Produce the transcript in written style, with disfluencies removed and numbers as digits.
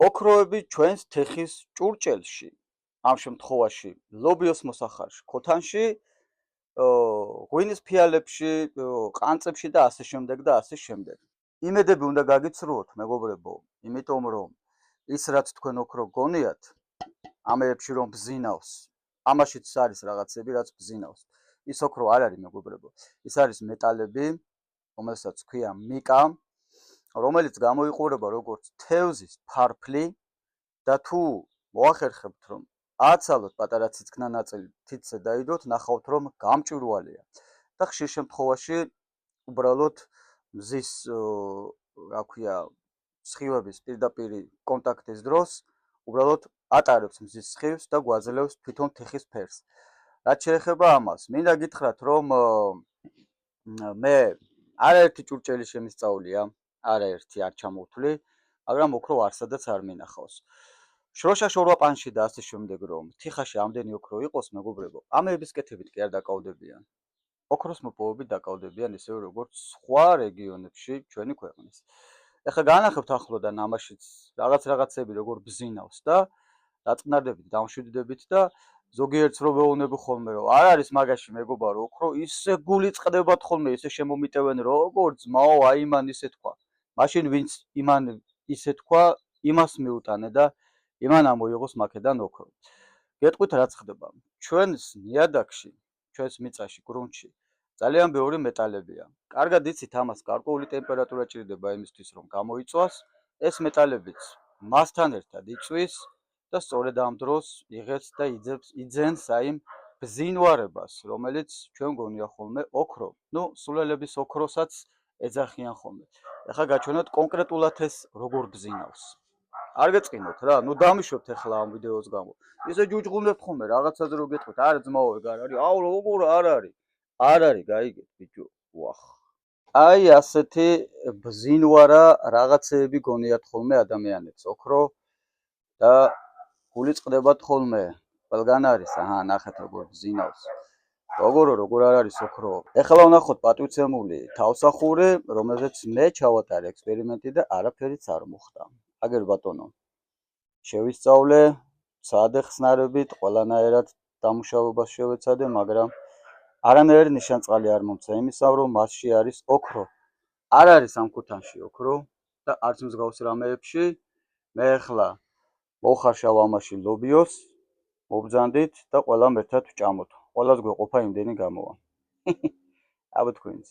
ოქროები ჩვენს თეხის ჭურჭელში, ამ შემთხვევაში ლობიოს მოსახარში, ქოთანში, ღვინის ფიალებში, ყანწებში და ასე შემდეგ. იმედები უნდა გაგიცრუოთ, მეგობრებო, იმიტომ რომ ის რაც თქვენ ოქრო გონიათ, ამეებში რომ ბზინავს, ამაშიც არის რაღაცები, რაც ბზინავს. ის ოქრო არ არის, მეგობრებო. ის არის მეტალები, რომელსაც ქვია მიკა, რომელიც გამოიყურება როგორც თევზის ფარფლი და თუ მოახერხებთ რომ აცალოთ პატარა ციცქნა ნაწილი თითზე დაიდოთ, ნახავთ რომ გამჭვირვალეა და ხშირ შემთხვევაში უბრალოდ მზის რა ქვია სხივების პირდაპირ კონტაქტის დროს უბრალოდ ატარებს მზის სხივს და გვაძლევს თვითონ თიხის ფერს. რაც შეეხება ამას, მინდა გითხრათ რომ მე არაერთი ჭურჭელი შემისწავლია, არაერთი არ ჩამოვთვლი, მაგრამ ოქრო არსადაც არ მინახავს. შროშა შორვაპანში და ასე შემდეგ რომ თიხაში ამდენი ოქრო იყოს, მეგობრებო, ამეების კეთებით კი არ დაკავდებიან. ოქროს მოპოვებით დაკავდებიან ისევე როგორც სხვა რეგიონებში ჩვენი ქვეყნის. ეხლა განახებთ ახლოდან ამაშიც რაღაცები როგორ ბზინავს და დაწყნარდებით, დამშვიდდებით და ზოგიერთს რო ვეუბნები ხოლმე რომ არ არის მაგაში მეგობარო ოქრო, ისე გული წყდებათ ხოლმე, ისე შემომიტევენ როგორც ძმაო, აი მან ისე თქვა. მაშინ ვინც იმან ისე თქვა, იმას მიუტანე და იმან ამოიღოს მაქედან ოქრო. გეტყვით რაც ხდება. ჩვენს ნიადაგში, ჩვენს მიწაში, გრუნტში ძალიან ბევრი მეტალებია. კარგად იცით ამას, გარკვეული ტემპერატურა ჭირდება იმისთვის რომ გამოიწვას, ეს მეტალებიც მასთან ერთად იწვის და სწორედ ამ დროს იღებს და იძენს აი იმ ბზინვარებას, რომელიც ჩვენ გონია ხოლმე ოქრო. სულელების ოქროსაც ეძახიან ხოლმე. ეხლა გაჩვენოთ კონკრეტულად ეს როგორ ბზინავს. არ გეწყინოთ რა, დამიშვებთ ახლა ამ ვიდეოს გამო. ისე ჯუჯღუნებთ ხოლმე რაღაცაზე რო გეტყვით, არა ძმაო, ეგ არ არის. აუ როგორ არ არის? არ არის, გაიგეთ ბიჭო. ვახ. აი ასეთი ბზინვარა რაღაცეები გონიათ ხოლმე ადამიანებს, ოქრო და გული წყდებათ ხოლმე. ყველგან არის, ნახეთ როგორ ბზინავს. როგორ არ არის ოქრო. ეხლა ვნახოთ პატივცემული თავსახური, რომელზეც მე ჩავატარე ექსპერიმენტი და არაფერიც არ მოხდა. აგერ ბატონო, შევისწავლე, ვცადე ხსნარებით, ყველანაირად დამუშავებას შევეცადე, მაგრამ არანაირი ნიშანწყალი არ მომცა იმისა, რომ მასში არის ოქრო. არ არის ამ ქუთანში ოქრო და არც მსგავს რამეებში. მე ახლა მოვხარშავ ამაში ლობიოს, მობრძანდით და ყველამ ერთად ვჭამოთ. ყველას გვეყოფა იმდენი გამოვა. აბა თქვენიც.